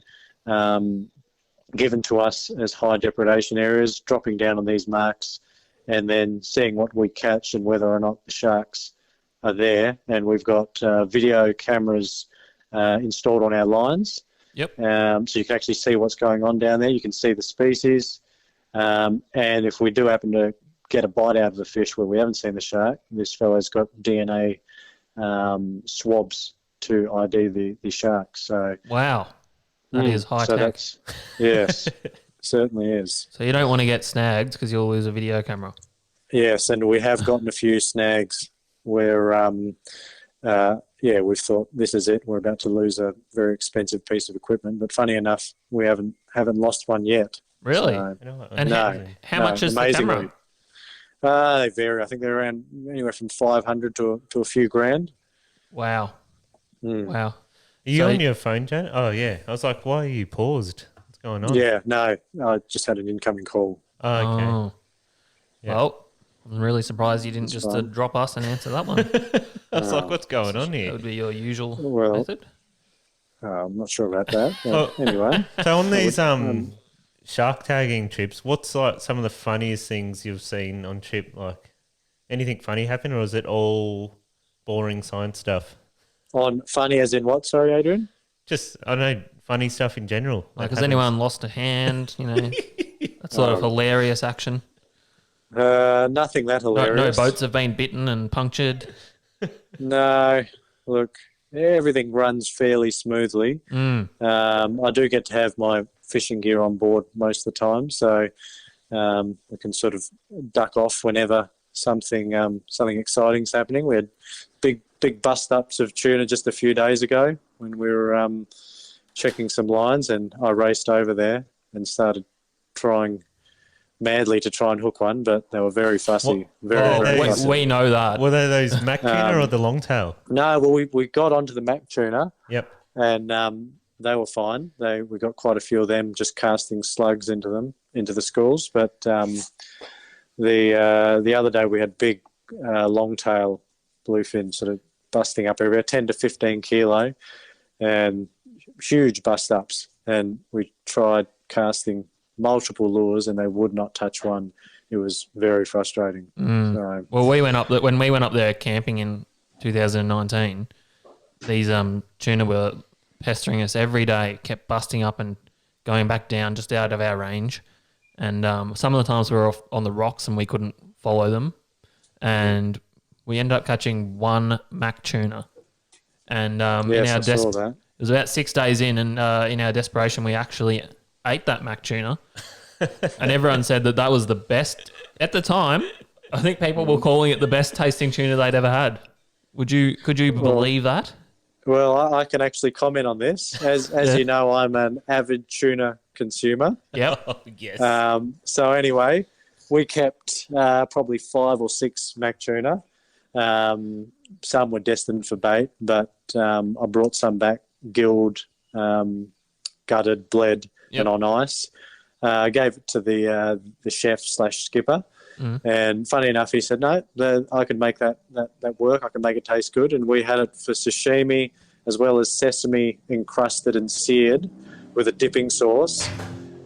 given to us as high depredation areas, dropping down on these marks, and then seeing what we catch and whether or not the sharks are there. And we've got video cameras installed on our lines. Yep. So you can actually see what's going on down there. You can see the species. And if we do happen to get a bite out of the fish where we haven't seen the shark, this fellow's got DNA swabs to ID the shark. So Wow. That is high so tech. Yes, certainly is. So you don't want to get snagged because you'll lose a video camera. Yes, and we have gotten a few snags where we've thought this is it. We're about to lose a very expensive piece of equipment, but funny enough, we haven't lost one yet. Really? So, You know what? And no, how much is the camera? They vary. I think they're around anywhere from 500 to a few grand. Wow. Mm. Wow. Are you So- on your phone, Jan? Oh, yeah. I was like, why are you paused? What's going on? Yeah, no, I just had an incoming call. Oh, okay. Oh. Yeah. Well, I'm really surprised you didn't That's just fine. drop us and answer that one. I was like, what's going on That here? would be your usual Well, method. I'm not sure about that. But anyway, So on these shark tagging trips, what's like some of the funniest things you've seen on trip? Like anything funny happen, or is it all boring science stuff? on funny as in what? Sorry, Adrian. Just I don't know, funny stuff in general. Like, that has happens. anyone lost a hand? You know, that sort of hilarious action. Nothing that No hilarious. boats have been bitten and punctured. No, look, everything runs fairly smoothly. Mm. I do get to have my fishing gear on board most of the time, so I can sort of duck off whenever something exciting's happening. We had big bust ups of tuna just a few days ago when we were checking some lines, and I raced over there and started trying madly to try and hook one, but they were very fussy. Very we- fussy. We know that. Were they those Mac tuna or the longtail? No, well, we got onto the Mac tuna, Yep. and they were fine. We got quite a few of them just casting slugs into the schools. But the other day we had big longtail bluefin sort of busting up everywhere, 10 to 15 kilo, and huge bust ups. And we tried casting multiple lures, and they would not touch one. It was very frustrating. Mm. So, Well, when we went up there camping in 2019. These tuna were pestering us every day, kept busting up and going back down just out of our range. And some of the times we were off on the rocks and we couldn't follow them. And we ended up catching one Mac tuna. And yes, in our I saw that. it was about 6 days in, and in our desperation, we actually ate that Mac tuna. And everyone said that was the best. At the time, I think people were calling it the best tasting tuna they'd ever had. Could you believe that? Well, I can actually comment on this. As you know, I'm an avid tuna consumer. Yep. Oh, yes. So anyway, we kept probably 5 or 6 Mac tuna. Some were destined for bait, but I brought some back, gilled, gutted, bled, Yep. and on ice. I gave it to the chef/skipper. And funny enough, he said, no, I can make that work. I can make it taste good. And we had it for sashimi as well as sesame encrusted and seared with a dipping sauce.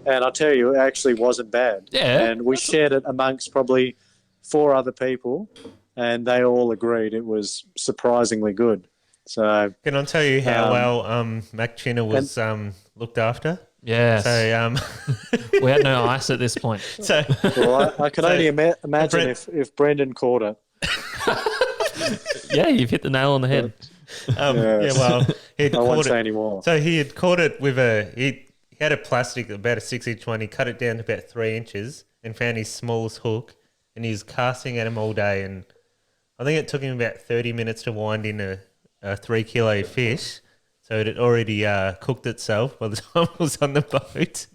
And I'll tell you, it actually wasn't bad. Yeah. And we shared it amongst probably 4 other people, and they all agreed it was surprisingly good. So Can I tell you how well Mac Tuna was looked after? Yes. So We had no ice at this point. so well, I can So, only imagine Brent- if Brendan caught it. Yeah, you've hit the nail on the head. yeah, well, he'd I won't caught say it. anymore. So he had caught it with he had a plastic about a 6-inch one. He cut it down to about 3 inches and found his smallest hook, and he was casting at him all day. And I think it took him about 30 minutes to wind in a 3 kilo fish. So it had already cooked itself by the time it was on the boat.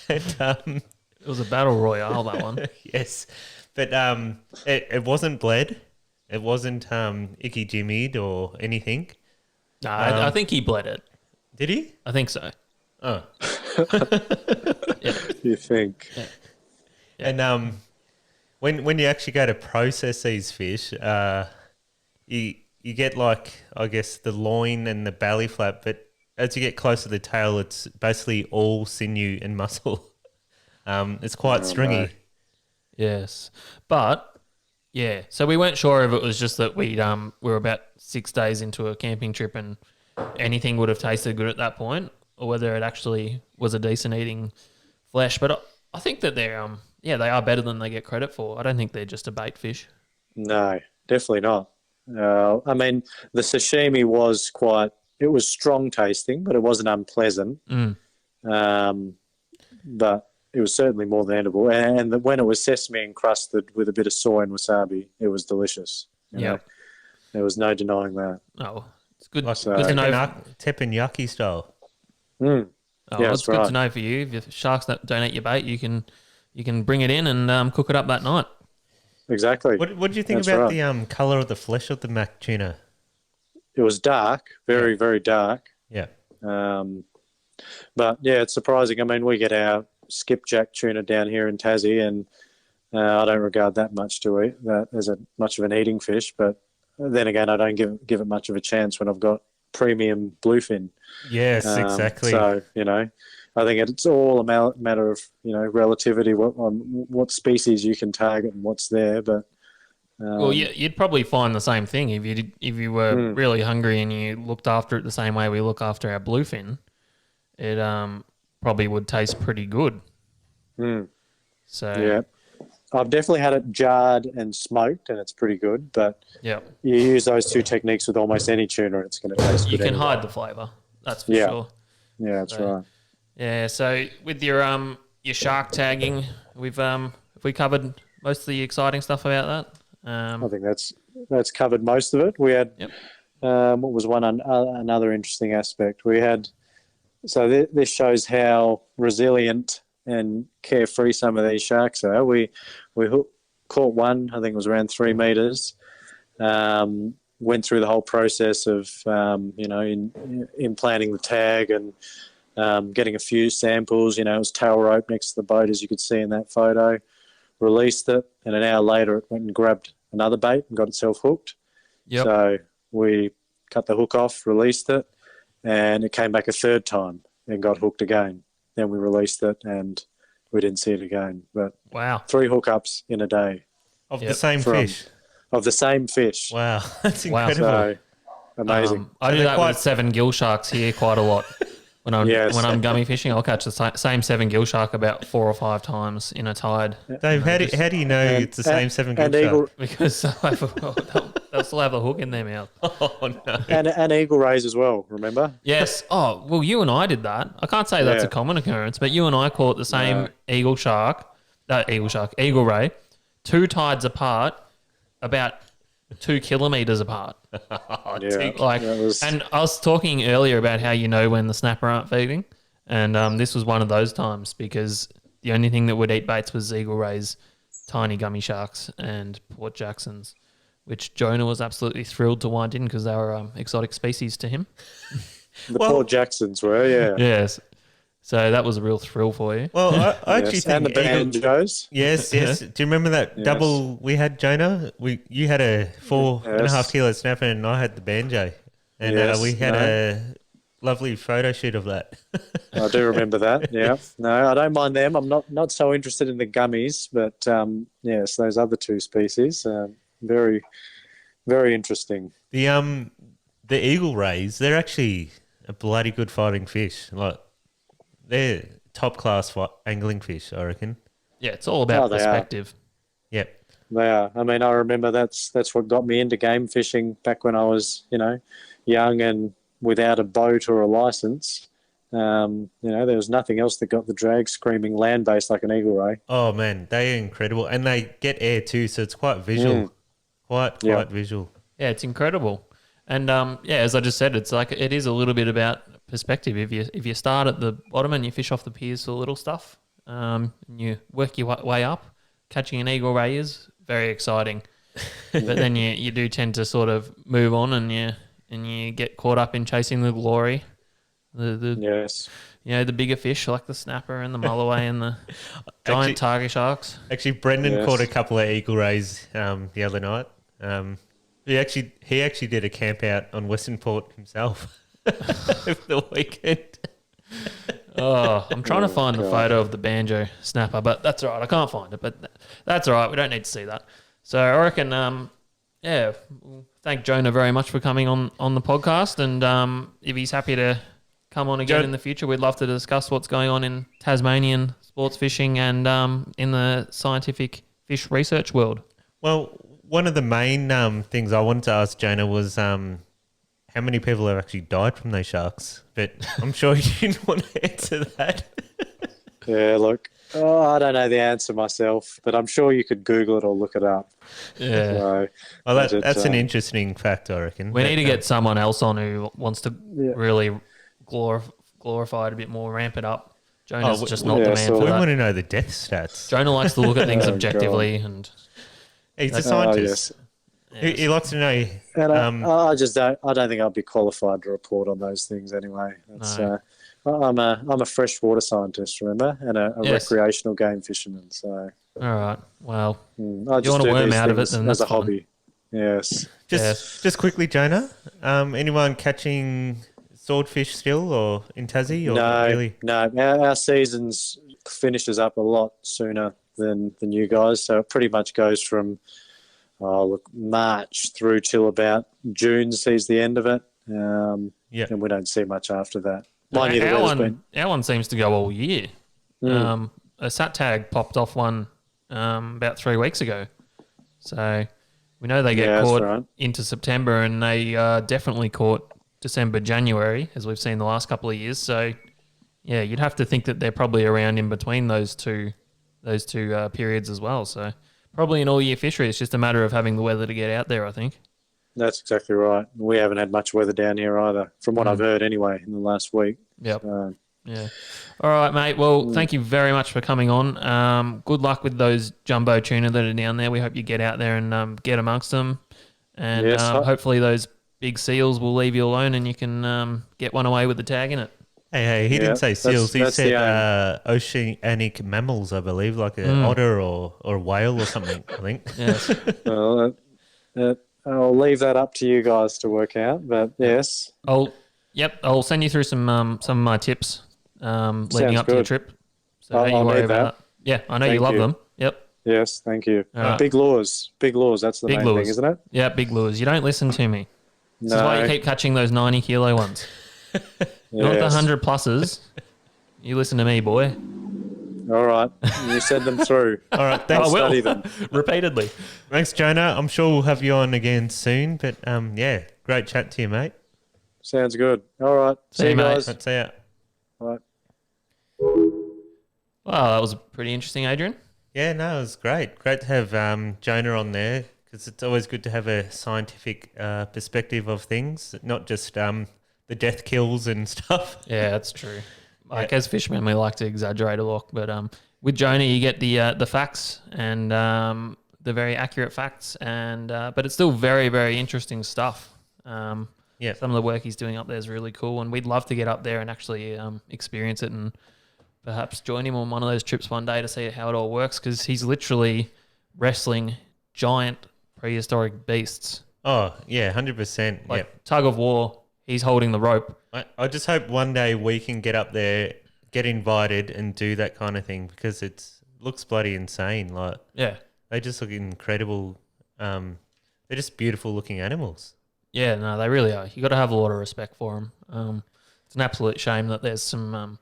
And It was a battle royale, that one. yes, but it wasn't bled. It wasn't icky jimmied or anything. No, I think he bled it. Did he? I think so. Oh. You think? And when you actually go to process these fish, you get like, I guess, the loin and the belly flap, but as you get close to the tail, it's basically all sinew and muscle. It's quite stringy. no. Yes. But, yeah. So we weren't sure if it was just that we were about 6 days into a camping trip and anything would have tasted good at that point, or whether it actually was a decent eating flesh. But I think that they're, they are better than they get credit for. I don't think they're just a bait fish. No, definitely not. I mean, the sashimi was it was strong tasting, but it wasn't unpleasant. But it was certainly more than edible. And when it was sesame encrusted with a bit of soy and wasabi, it was delicious. You know? There was no denying that. Oh, it's good, Like good to know. teppanyaki style. Mm. Oh, Yeah, it's that's good right. to know for you. If your sharks don't eat your bait, you can bring it in and cook it up that night. Exactly. What do you think That's about right. the colour of the flesh of the Mac Tuna? It was dark, very, very dark. Yeah. But yeah, it's surprising. I mean, we get our skipjack tuna down here in Tassie, and I don't regard that much to eat that as much of an eating fish. But then again, I don't give it much of a chance when I've got premium bluefin. Yes, exactly. So I think it's all a matter of relativity on what species you can target and what's there. But Well, yeah, you'd probably find the same thing if you were really hungry and you looked after it the same way we look after our bluefin. It probably would taste pretty good. So yeah, I've definitely had it jarred and smoked, and it's pretty good. But yeah, you use those two techniques with almost any tuna, and it's going to taste you good. can anyway. hide the flavour. That's for Yeah. sure. Yeah, that's So- right. Yeah. So with your shark tagging, have we covered most of the exciting stuff about that? I think that's covered most of it. We had what was another interesting aspect. We had this shows how resilient and carefree some of these sharks are. We caught one, I think it was around 3 meters. Went through the whole process of implanting the tag and getting a few samples. It was tail rope next to the boat, as you could see in that photo. Released it, and an hour later it went and grabbed another bait and got itself hooked. Yep. So we cut the hook off, released it, and it came back a third time and got hooked again. Then we released it and we didn't see it again. But Wow. 3 hookups in a day Of the Yep. same From- fish. of the same fish. Wow, that's Wow. incredible. So amazing. I do they're that quite- with 7 gill sharks here quite a lot. When I'm gummy fishing, I'll catch the same 7 gill shark about 4 or 5 times in a tide Dave, how do you know it's the same 7 gill and shark? eagle because they'll still have a hook in their mouth. Oh no. and eagle rays as well. Remember? Yes. Oh, well, you and I did that. I can't say that's Yeah. a common occurrence, but you and I caught the same eagle ray, 2 tides apart, about 2 kilometers apart. Yeah. Like, that was- and I was talking earlier about how you know when the snapper aren't feeding, and this was one of those times because the only thing that would eat baits was eagle rays, tiny gummy sharks, and Port Jacksons, which Jonah was absolutely thrilled to wind in because they were exotic species to him. the Port Jacksons were, yeah. Yes. So that was a real thrill for you. Well, I actually Yes. think And the banjos. Yes. Do you remember that Yes. double we had, Jonah? You had a 4.5 Yes. kilo snapper and I had the banjo, and Yes, we had no. a lovely photo shoot of that. I do remember that. Yeah. No, I don't mind them. I'm not so interested in the gummies, but yes, those other two species, very, very interesting. The eagle rays, they're actually a bloody good fighting fish. Like they're top class angling fish, I reckon. Yeah, it's all about they are. perspective. Yep. They are. I mean, I remember that's what got me into game fishing back when I was, young and without a boat or a license. There was nothing else that got the drag screaming land-based like an eagle ray. Oh man, they are incredible, and they get air too, so it's quite visual. Quite visual. Yeah, it's incredible. And as I just said, it's like it is a little bit about perspective. If you start at the bottom and you fish off the piers for the little stuff, and you work your way up, catching an eagle ray is very exciting. But then you do tend to sort of move on, and you get caught up in chasing the glory. Yes. The bigger fish like the snapper and the mulloway and the giant tiger sharks. Actually, Brendan caught a couple of eagle rays the other night. He actually did a camp out on Western Port himself over the weekend. I'm trying to find the photo of the banjo snapper, but that's all right. I can't find it, but that's all right. We don't need to see that. So I reckon, we'll thank Jonah very much for coming on the podcast, and if he's happy to come on again in the future, we'd love to discuss what's going on in Tasmanian sports fishing and in the scientific fish research world. Well, one of the main things I wanted to ask Jonah was how many people have actually died from those sharks, but I'm sure you didn't want to answer that. Yeah, look, I don't know the answer myself, but I'm sure you could Google it or look it up. Yeah. So, Well, that's an interesting fact, I reckon. We need to get someone else on who wants to really glorify it a bit more, ramp it up. Jonah's just not the man for we that. want to know the death stats. Jonah likes to look at things objectively, and He's a scientist. He likes to know. And I just don't. I don't think I'd be qualified to report on those things anyway. That's, I'm a freshwater scientist, remember, and a recreational game fisherman. So all right, well, I you just want to do worm these out of it, things then as that's a hobby. Yes. Just quickly, Jonah. Anyone catching swordfish still, or in Tassie? Or No, really? no. Our seasons finishes up a lot sooner than you guys, so it pretty much goes from March through till about June sees the end of it. And we don't see much after that. Our one seems to go all year. A sat tag popped off one about 3 weeks ago, so we know they get caught into September, and they definitely caught December, January, as we've seen the last couple of years. So you'd have to think that they're probably around in between those two periods as well. So probably an all-year fishery. It's just a matter of having the weather to get out there, I think. That's exactly right. We haven't had much weather down here either, from what I've heard anyway, in the last week. Yep. So. Yeah. All right, mate. Well, thank you very much for coming on. Good luck with those jumbo tuna that are down there. We hope you get out there and get amongst them. And hopefully those big seals will leave you alone and you can get one away with the tag in it. Hey, he didn't say seals. He said oceanic mammals, I believe, like an otter or a whale or something, I think. Yes. Well, I'll leave that up to you guys to work out, but yes. I'll send you through some of my tips leading up to your trip. So don't you worry about that. Yeah, I know you love them. Yep. Yes, thank you. Right. Big lures. That's the main thing, isn't it? Yeah, big lures. You don't listen to me. This is why you keep catching those 90 kilo ones. Not the 100 pluses. You listen to me, boy. All right. You send them through. All right. I Thanks. will. Study them. Repeatedly. Thanks, Jonah. I'm sure we'll have you on again soon. But great chat to you, mate. Sounds good. All right. See you guys. See ya. All right. Wow, that was pretty interesting, Adrian. Yeah, no, it was great. Great to have Jonah on there, because it's always good to have a scientific perspective of things, not just the death kills and stuff. Yeah, that's true. As fishermen, we like to exaggerate a lot, but with Jonah, you get the facts and the very accurate facts, and but it's still very, very interesting stuff. Some of the work he's doing up there is really cool, and we'd love to get up there and actually experience it and perhaps join him on one of those trips one day to see how it all works, because he's literally wrestling giant prehistoric beasts. Oh, yeah, 100%. Like tug of war he's holding the rope. I just hope one day we can get up there, get invited, and do that kind of thing because looks bloody insane. Like Yeah. they just look incredible. They're just beautiful looking animals. Yeah, no, they really are. You got to have a lot of respect for them. It's an absolute shame that there's some,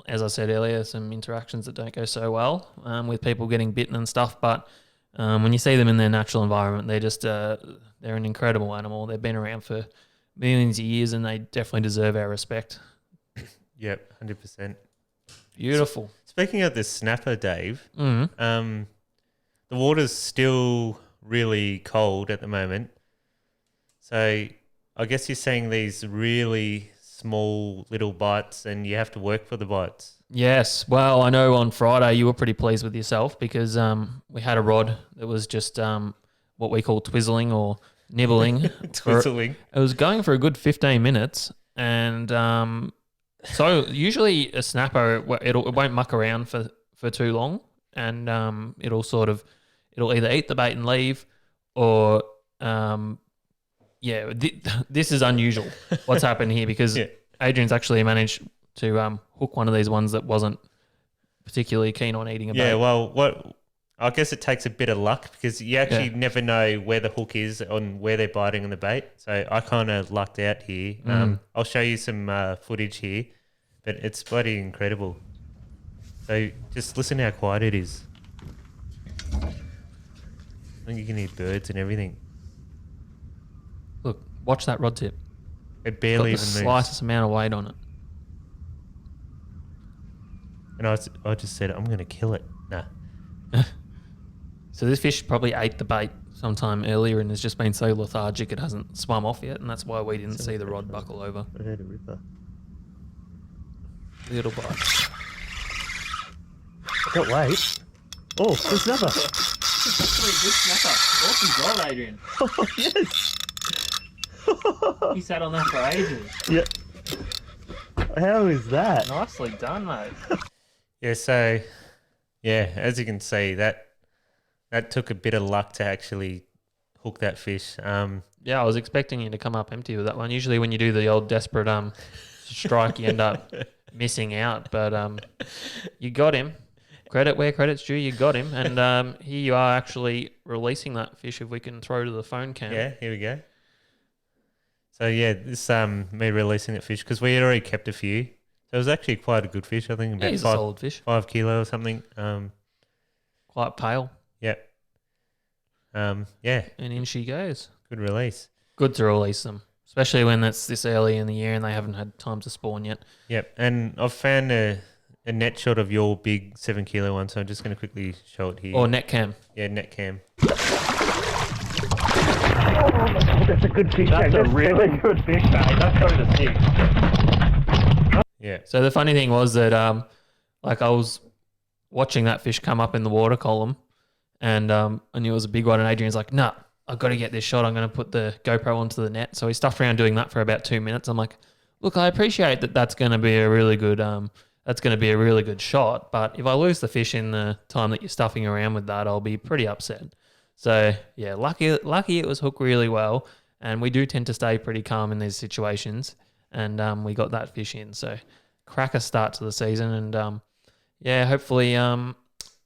as I said earlier, some interactions that don't go so well with people getting bitten and stuff. But when you see them in their natural environment, they're an incredible animal. They've been around for millions of years, and they definitely deserve our respect. Yep, 100%. Beautiful. Speaking of this snapper, Dave, Mm-hmm. the water's still really cold at the moment. So I guess you're saying these really small little bites and you have to work for the bites. Yes. Well, I know on Friday you were pretty pleased with yourself because we had a rod that was just what we call twizzling or nibbling. Twizzling. It was going for a good 15 minutes. And so usually a snapper, it won't muck around for too long. And it'll either eat the bait and leave or this is unusual what's happened here because Adrian's actually managed to hook one of these ones that wasn't particularly keen on eating a bait. Yeah, well, I guess it takes a bit of luck because you actually never know where the hook is on where they're biting on the bait. So I kind of lucked out here. I'll show you some footage here, but it's bloody incredible. So just listen how quiet it is. I think you can hear birds and everything. Look, watch that rod tip. It barely Got the even moves. slightest amount of weight on it. And I just said, I'm going to kill it. Nah. So this fish probably ate the bait sometime earlier and has just been so lethargic it hasn't swum off yet, and that's why we didn't see the rod buckle over. I heard a ripper. Little bite. I got weight. Oh, there's another. Actually, good snapper. Awesome job, Adrian. Oh, yes. He sat on that for ages. Yeah. How is that? Nicely done, mate. Yeah, so, as you can see, that took a bit of luck to actually hook that fish. Yeah, I was expecting you to come up empty with that one. Usually when you do the old desperate strike, you end up missing out. But you got him. Credit where credit's due, you got him. And here you are actually releasing that fish if we can throw to the phone cam. Yeah, here we go. So, this me releasing that fish because we had already kept a few. So it was actually quite a good fish. I think about He's a solid fish. 5 kilo or something. Quite pale. Yep. And in she goes. Good release. Good to release them, especially when it's this early in the year and they haven't had time to spawn yet. Yep. And I've found a net shot of your big 7 kilo one, so I'm just going to quickly show it here. Or net cam. Yeah, net cam. That's a good fish. That's a really good fish, mate. That's going to stick. Yeah. So the funny thing was that I was watching that fish come up in the water column and I knew it was a big one, and Adrian's like, nah, I've got to get this shot. I'm going to put the GoPro onto the net. So he stuffed around doing that for about 2 minutes. I'm like, look, I appreciate that that's going to be a really good shot, but if I lose the fish in the time that you're stuffing around with that, I'll be pretty upset. So yeah, lucky it was hooked really well, and we do tend to stay pretty calm in these situations, and we got that fish in. So cracker start to the season, and hopefully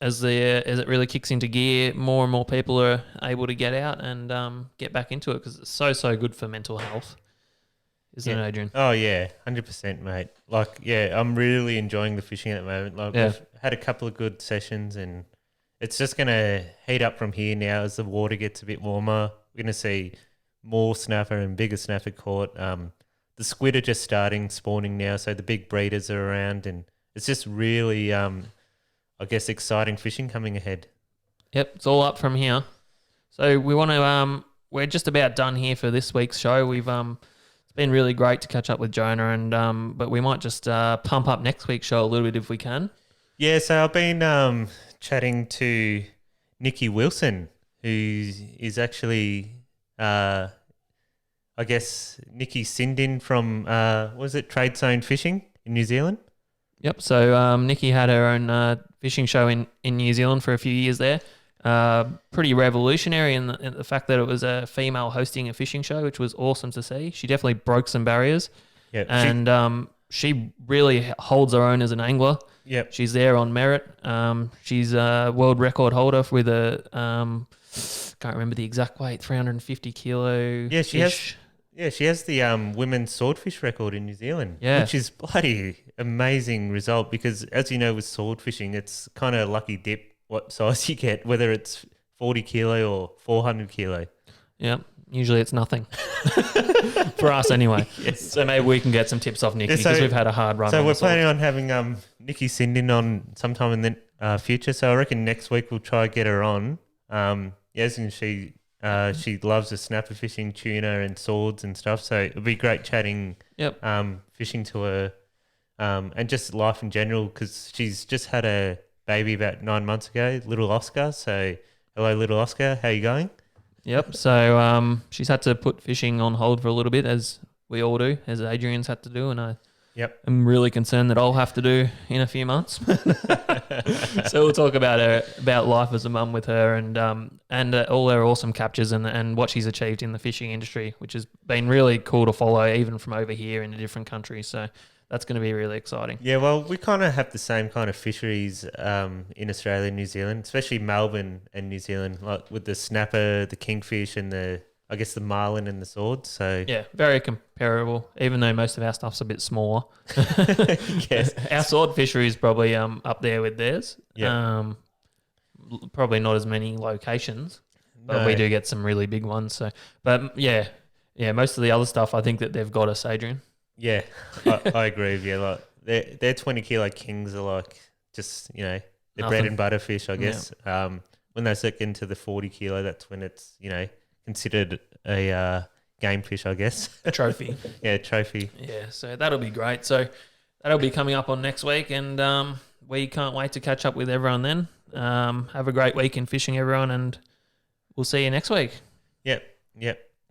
as it really kicks into gear, more and more people are able to get out and get back into it because it's so good for mental health, isn't it, Adrian? Oh yeah, 100%, mate. I'm really enjoying the fishing at the moment. We've had a couple of good sessions, and it's just gonna heat up from here now as the water gets a bit warmer. We're gonna see more snapper and bigger snapper caught. The squid are just starting spawning now, so the big breeders are around, and it's just really, exciting fishing coming ahead. Yep, it's all up from here. So we want to. We're just about done here for this week's show. We've it's been really great to catch up with Jonah, and but we might just pump up next week's show a little bit if we can. Yeah, so I've been chatting to Nikki Wilson, who is actually, Nikki Sindin from, Trade Zone Fishing in New Zealand? Yep, so Nikki had her own fishing show in New Zealand for a few years there, pretty revolutionary in the fact that it was a female hosting a fishing show, which was awesome to see. She definitely broke some barriers. Yeah, And she really holds her own as an angler. Yep. She's there on merit. She's a world record holder with a can't remember the exact weight, 350 kilo. Yeah, she has the women's swordfish record in New Zealand. Yeah. Which is bloody amazing result because, as you know, with sword fishing, it's kind of lucky dip what size you get, whether it's 40 kilo or 400 kilo. Yeah, usually it's nothing. For us anyway. Yes. So maybe we can get some tips off Nikki Yeah, because we've had a hard run. So on we're the swords. planning on having Nikki Sindin on sometime in the future. So I reckon next week we'll try to get her on. Yes, and she loves the snapper fishing, tuna and swords and stuff. So it'll be great chatting fishing to her and just life in general because she's just had a baby about 9 months ago, little Oscar. So hello, little Oscar. How you going? Yep. So she's had to put fishing on hold for a little bit, as we all do, as Adrian's had to do, and I'm really concerned that I'll have to do in a few months. So we'll talk about life as a mum with her and all her awesome captures and what she's achieved in the fishing industry, which has been really cool to follow, even from over here in a different country. So that's going to be really exciting. Yeah, well, we kind of have the same kind of fisheries in Australia and New Zealand, especially Melbourne and New Zealand, like with the snapper, the kingfish, and the marlin and the sword. So yeah, very comparable, even though most of our stuff's a bit smaller. yes, Our sword fishery is probably up there with theirs. Yeah. Probably not as many locations, but No. we do get some really big ones. So, but yeah, most of the other stuff, I think that they've got us, Adrian. Yeah, I agree with you. Like their 20 kilo kings are like just the bread and butter fish, I guess. When they get into the 40 kilo, that's when it's considered a game fish, I guess. A trophy. Yeah, trophy. Yeah, so that'll be great. So that'll be coming up on next week, and we can't wait to catch up with everyone then. Have a great week in fishing, everyone, and we'll see you next week. Yep.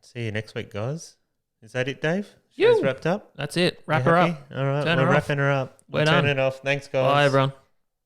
See you next week, guys. Is that it, Dave? You. Show's wrapped up. That's it. Wrap You her happy? up. All right, Turn we're her off. wrapping her up. We're Turn done. it off. Thanks, guys. Bye, everyone.